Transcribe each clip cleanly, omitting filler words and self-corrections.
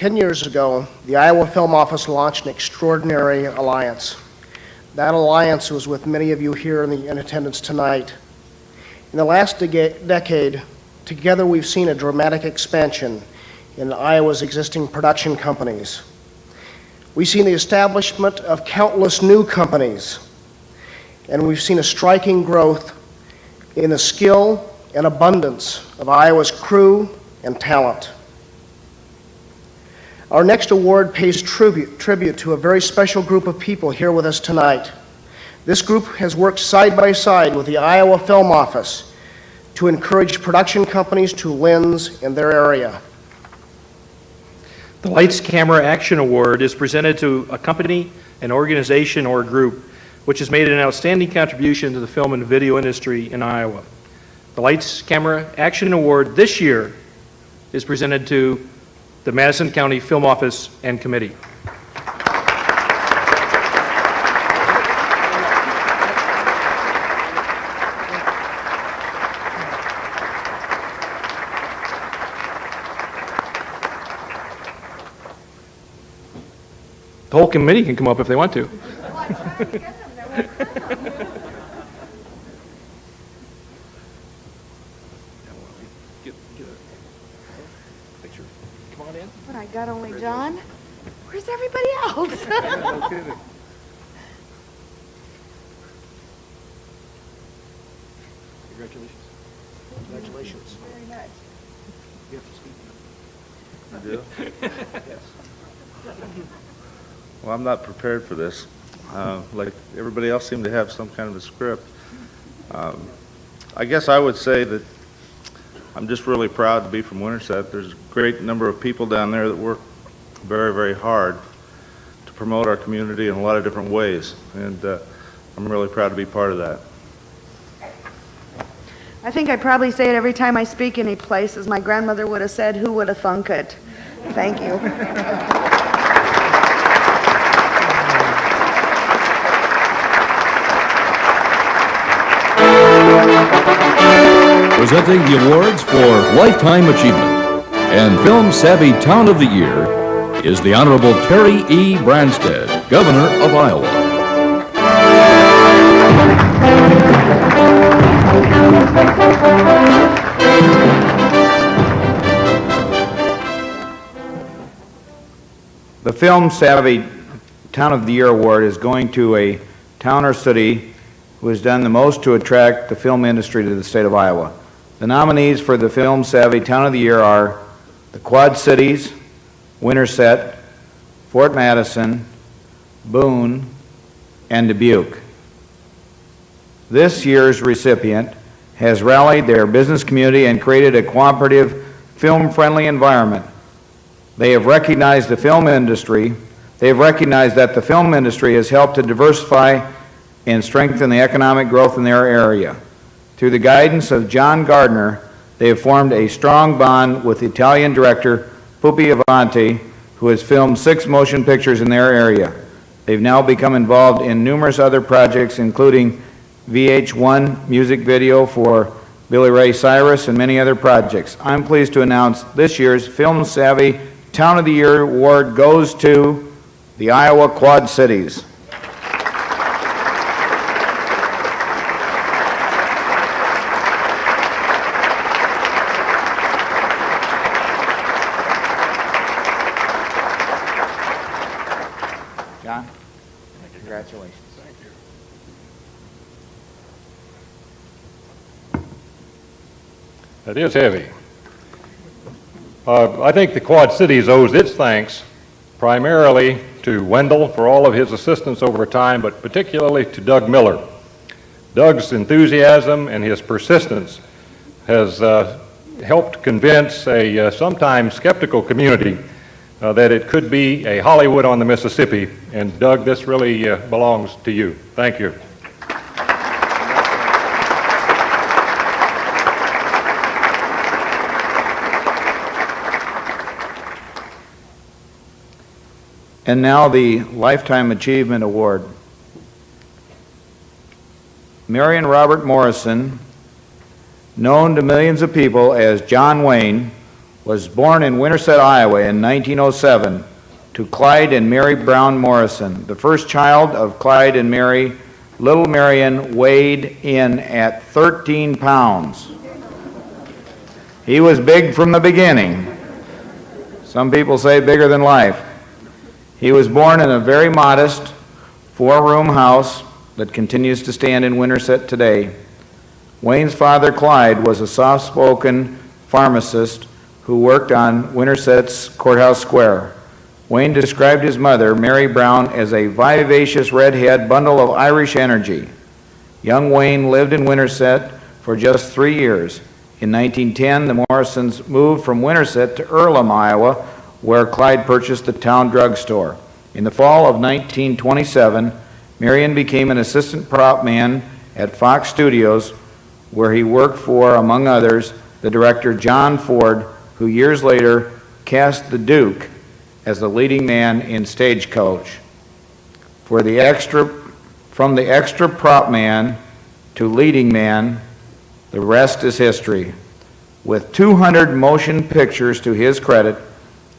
10 years ago, the Iowa Film Office launched an extraordinary alliance. That alliance was with many of you here in attendance tonight. In the last decade, together we've seen a dramatic expansion in Iowa's existing production companies. We've seen the establishment of countless new companies, and we've seen a striking growth in the skill and abundance of Iowa's crew and talent. Our next award pays tribute to a very special group of people here with us tonight. This group has worked side by side with the Iowa Film Office to encourage production companies to lens in their area. The Lights, Camera, Action Award is presented to a company, an organization, or a group which has made an outstanding contribution to the film and video industry in Iowa. The Lights, Camera, Action Award this year is presented to the Madison County Film Office and Committee. The whole committee can come up if they want to. But I got only John. Where's everybody else? Congratulations. Congratulations. Very much. You have to speak. I do? Yes. Well, I'm not prepared for this. Like everybody else seemed to have some kind of a script. I guess I would say that I'm just really proud to be from Winterset. There's a great number of people down there that work very, very hard to promote our community in a lot of different ways, and I'm really proud to be part of that. I think I probably say it every time I speak any place, as my grandmother would have said, who would have thunk it? Thank you. Presenting the awards for Lifetime Achievement and Film Savvy Town of the Year is the Honorable Terry E. Branstad, Governor of Iowa. The Film Savvy Town of the Year award is going to a town or city who has done the most to attract the film industry to the state of Iowa. The nominees for the Film Savvy Town of the Year are the Quad Cities, Winterset, Fort Madison, Boone, and Dubuque. This year's recipient has rallied their business community and created a cooperative, film-friendly environment. They have recognized the film industry. They have recognized that the film industry has helped to diversify and strengthen the economic growth in their area. Through the guidance of John Gardner, they have formed a strong bond with Italian director Pupi Avanti, who has filmed 6 motion pictures in their area. They've now become involved in numerous other projects, including VH1 music video for Billy Ray Cyrus and many other projects. I'm pleased to announce this year's Film Savvy Town of the Year award goes to the Iowa Quad Cities. John, congratulations. Thank you. That is heavy. I think the Quad Cities owes its thanks primarily to Wendol for all of his assistance over time, but particularly to Doug Miller. Doug's enthusiasm and his persistence has helped convince a sometimes skeptical community that it could be a Hollywood on the Mississippi. And Doug, this really belongs to you. Thank you. And now the Lifetime Achievement Award. Marion Robert Morrison, known to millions of people as John Wayne, was born in Winterset, Iowa in 1907 to Clyde and Mary Brown Morrison. The first child of Clyde and Mary, little Marion weighed in at 13 pounds. He was big from the beginning. Some people say bigger than life. He was born in a very modest four-room house that continues to stand in Winterset today. Wayne's father, Clyde, was a soft-spoken pharmacist who worked on Winterset's Courthouse Square. Wayne described his mother, Mary Brown, as a vivacious redhead bundle of Irish energy. Young Wayne lived in Winterset for just 3 years. In 1910, the Morrisons moved from Winterset to Earlham, Iowa, where Clyde purchased the town drugstore. In the fall of 1927, Marion became an assistant prop man at Fox Studios, where he worked for, among others, the director John Ford, who years later cast the Duke as the leading man in Stagecoach. From the extra prop man to leading man, the rest is history. With 200 motion pictures to his credit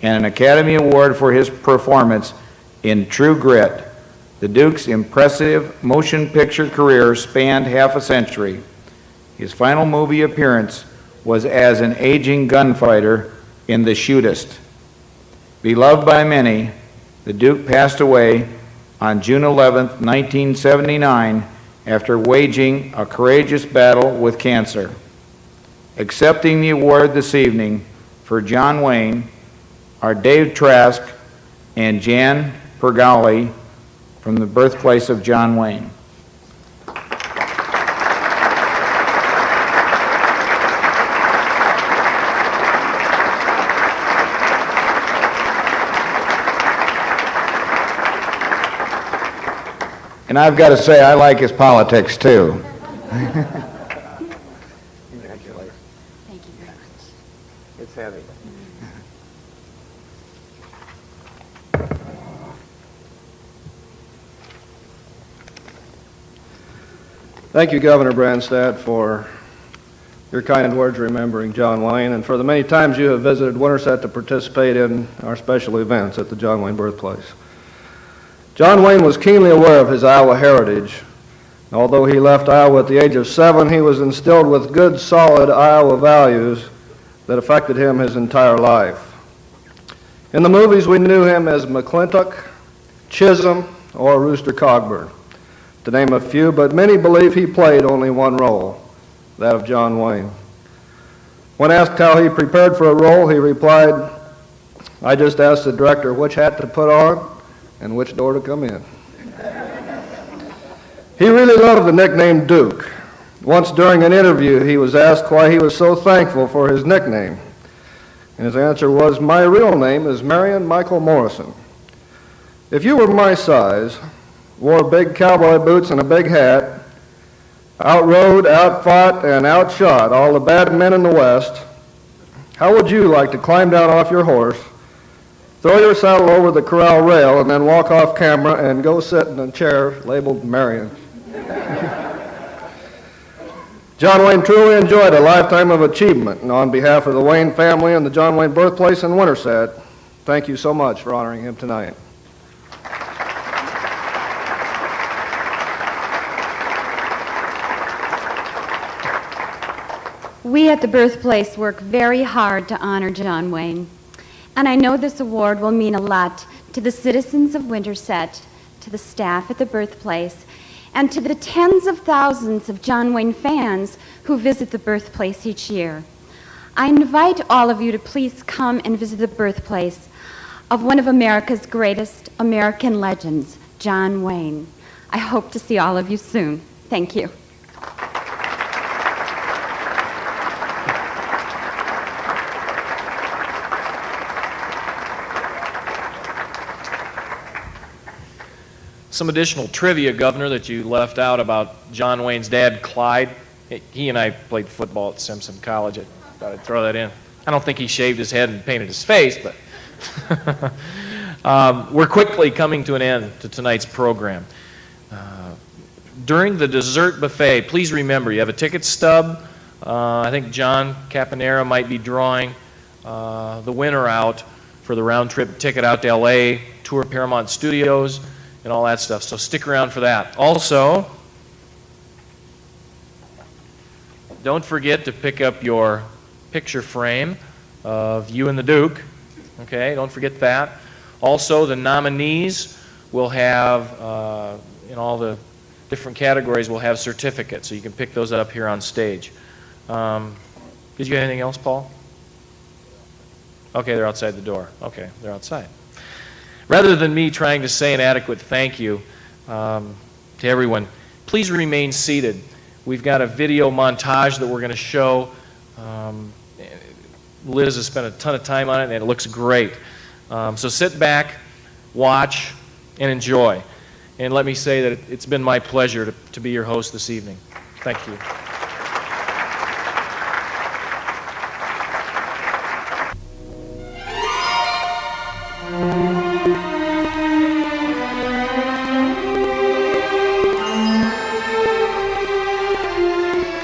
and an Academy Award for his performance in True Grit, the Duke's impressive motion picture career spanned half a century. His final movie appearance was as an aging gunfighter in The Shootist. Beloved by many, the Duke passed away on June 11, 1979, after waging a courageous battle with cancer. Accepting the award this evening for John Wayne are Dave Trask and Jan Pergali from the birthplace of John Wayne. And I've got to say, I like his politics too. Thank you very much. It's heavy. Thank you, Governor Branstad, for your kind words remembering John Wayne and for the many times you have visited Winterset to participate in our special events at the John Wayne birthplace. John Wayne was keenly aware of his Iowa heritage. Although he left Iowa at the age of 7, he was instilled with good, solid Iowa values that affected him his entire life. In the movies, we knew him as McClintock, Chisholm, or Rooster Cogburn, to name a few, but many believe he played only one role, that of John Wayne. When asked how he prepared for a role, he replied, "I just asked the director which hat to put on and which door to come in." He really loved the nickname Duke. Once during an interview, he was asked why he was so thankful for his nickname. And his answer was, "My real name is Marion Michael Morrison. If you were my size, wore big cowboy boots and a big hat, outrode, outfought, and outshot all the bad men in the West, how would you like to climb down off your horse, throw your saddle over the corral rail, and then walk off camera and go sit in a chair labeled Marion?" John Wayne truly enjoyed a lifetime of achievement, and on behalf of the Wayne family and the John Wayne birthplace in Winterset, thank you so much for honoring him tonight. We at the birthplace work very hard to honor John Wayne, and I know this award will mean a lot to the citizens of Winterset, to the staff at the birthplace, and to the tens of thousands of John Wayne fans who visit the birthplace each year. I invite all of you to please come and visit the birthplace of one of America's greatest American legends, John Wayne. I hope to see all of you soon. Thank you. Some additional trivia, Governor, that you left out about John Wayne's dad, Clyde. He and I played football at Simpson College. I thought I'd throw that in. I don't think he shaved his head and painted his face, but we're quickly coming to an end to tonight's program. During the dessert buffet, please remember you have a ticket stub. I think John Caponera might be drawing the winner out for the round-trip ticket out to L.A., tour Paramount Studios, and all that stuff. So stick around for that. Also, don't forget to pick up your picture frame of you and the Duke. Okay, don't forget that. Also, the nominees will have, in all the different categories, will have certificates, so you can pick those up here on stage. Did you have anything else, Paul? Okay, they're outside the door. Okay, they're outside. Rather than me trying to say an adequate thank you to everyone, please remain seated. We've got a video montage that we're going to show. Liz has spent a ton of time on it, and it looks great. So sit back, watch, and enjoy. And let me say that it's been my pleasure to be your host this evening. Thank you.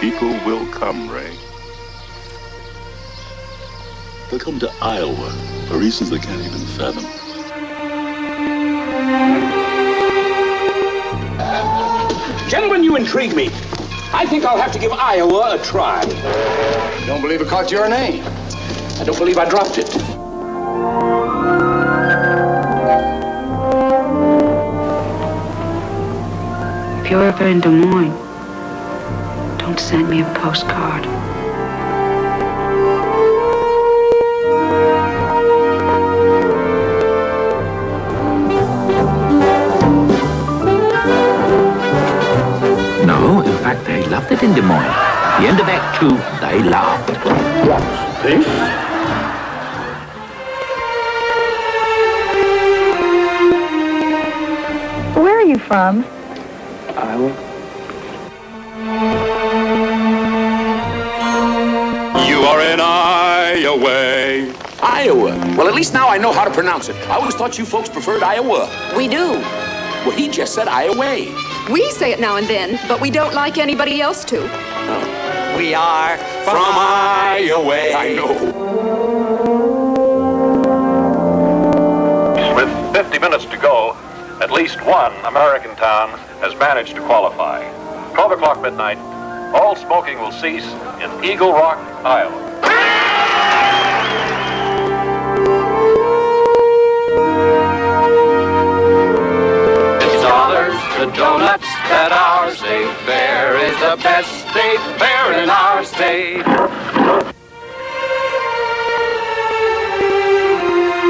People will come, Ray. They'll come to Iowa for reasons they can't even fathom. Gentlemen, you intrigue me. I think I'll have to give Iowa a try. Don't believe it caught your name. I don't believe I dropped it. If you're ever in Des Moines, don't send me a postcard. No, in fact, they loved it in Des Moines. The end of Act Two, they laughed. What? This? Where are you from? Iowa. You are in Iowa. Iowa. Well, at least now I know how to pronounce it. I always thought you folks preferred Iowa. We do. Well, he just said Iowa. We say it now and then, but we don't like anybody else to. We are from Iowa. I know. With 50 minutes to go, at least one American town has managed to qualify. 12 o'clock midnight, all smoking will cease in Eagle Rock, Iowa. The donuts that our state fair is the best state fair in our state.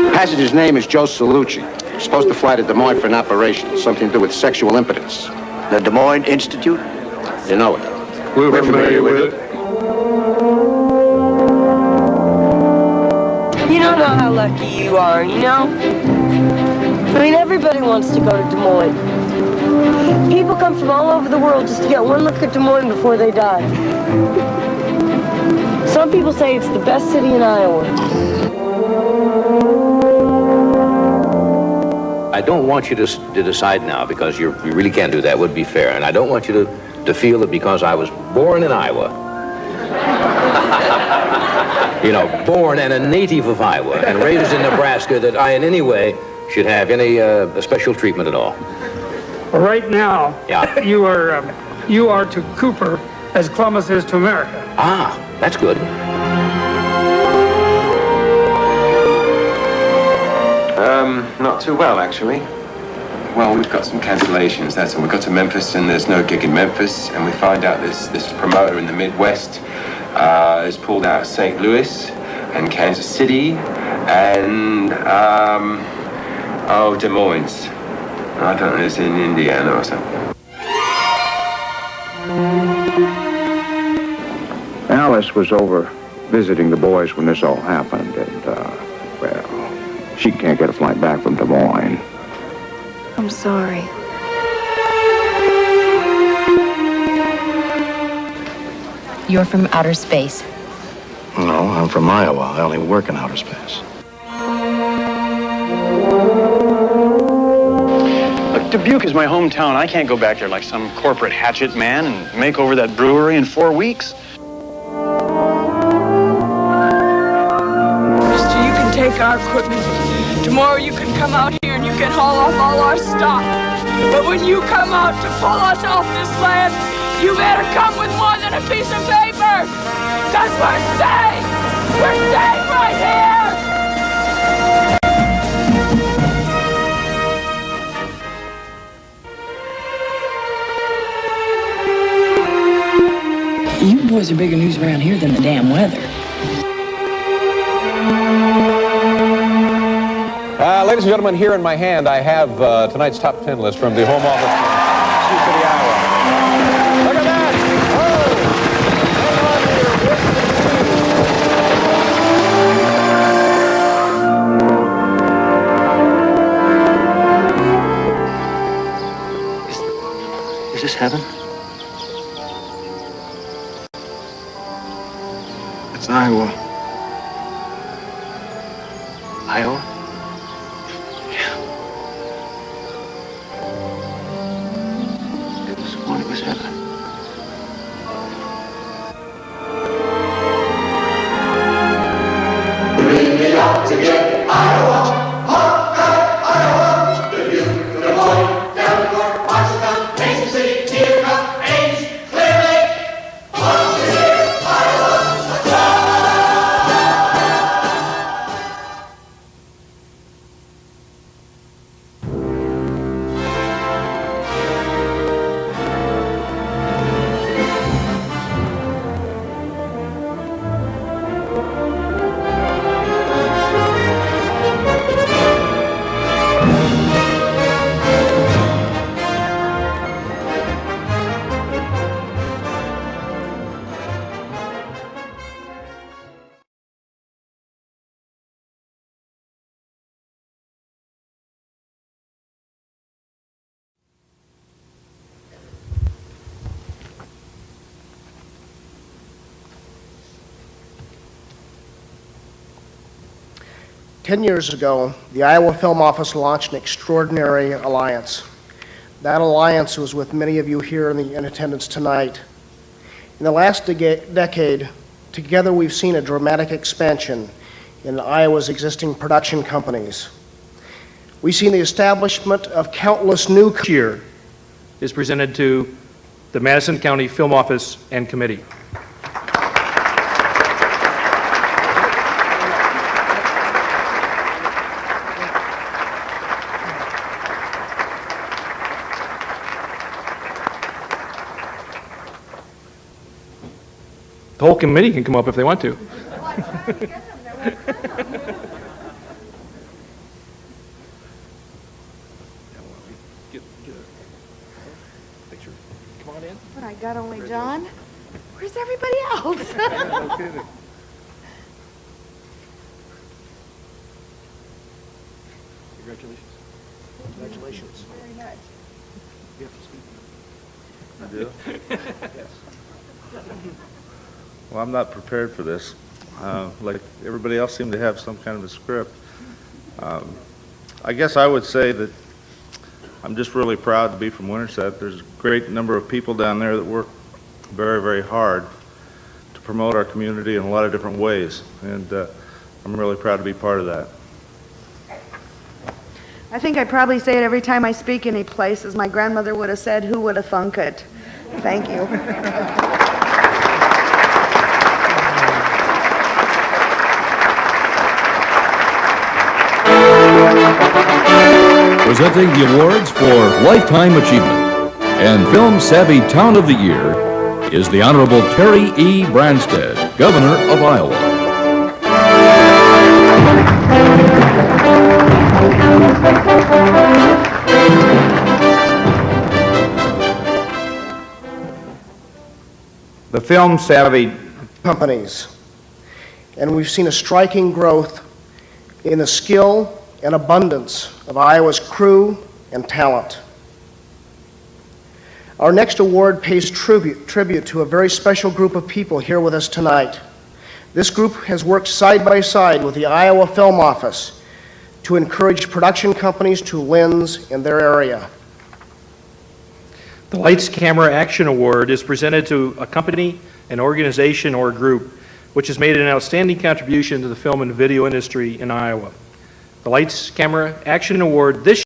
The passenger's name is Joe Salucci. He's supposed to fly to Des Moines for an operation, something to do with sexual impotence. The Des Moines Institute? You know it. We're familiar with it. You don't know how lucky you are, you know? I mean, everybody wants to go to Des Moines. People come from all over the world just to get one look at Des Moines before they die. Some people say it's the best city in Iowa. I don't want you to decide now, because you really can't do that. It would be fair. And I don't want you to feel that because I was born in Iowa, you know, born and a native of Iowa and raised in Nebraska, that I in any way should have any special treatment at all. Right now, yeah. you are to Cooper as Columbus is to America. Ah, that's good. Not too well, actually. Well, we've got some cancellations, that's all. We got to Memphis and there's no gig in Memphis, and we find out this promoter in the Midwest has pulled out of St. Louis and Kansas City and, Des Moines. I don't know, it's in Indiana or something. Alice was over visiting the boys when this all happened, and, well, she can't get a flight back from Des Moines. I'm sorry. You're from outer space. No, I'm from Iowa. I only work in outer space. Look, Dubuque is my hometown. I can't go back there like some corporate hatchet man and make over that brewery in 4 weeks. take our equipment. Tomorrow you can come out here and you can haul off all our stock. But when you come out to pull us off this land, you better come with more than a piece of paper. Because we're safe! We're safe right here! You boys are bigger news around here than the damn weather. Ladies and gentlemen, here in my hand I have tonight's top 10 list from the home office in Sioux City, Iowa. Look at that! Is this heaven? It's Iowa. Iowa? To get Iowa, Iowa, Dubuque, Des Moines, Delaware, Washington, Mason City, Deer Cup, Ames, Clear Lake, "10 years ago, the Iowa Film Office launched an extraordinary alliance. That alliance was with many of you here in attendance tonight. In the last decade, together we've seen a dramatic expansion in Iowa's existing production companies. We've seen the establishment of countless new... This year is presented to the Madison County Film Office and Committee. The whole committee can come up if they want to. But I got only John. Where's everybody else? Congratulations. Congratulations. Very much. You have to speak. I do? Yes. Well, I'm not prepared for this. Like everybody else seemed to have some kind of a script. I guess I would say that I'm just really proud to be from Winterset. There's a great number of people down there that work very, very hard to promote our community in a lot of different ways, and I'm really proud to be part of that. I think I probably say it every time I speak any place, as my grandmother would have said, who would have thunk it? Thank you. Presenting the awards for Lifetime Achievement and Film Savvy Town of the Year is the Honorable Terry E. Branstad, Governor of Iowa. The Film Savvy companies, and we've seen a striking growth in the skill and abundance of Iowa's crew and talent. Our next award pays tribute to a very special group of people here with us tonight. This group has worked side by side with the Iowa Film Office to encourage production companies to lens in their area. The Lights, Camera, Action Award is presented to a company, an organization, or a group which has made an outstanding contribution to the film and video industry in Iowa. The Lights, Camera, Action Award this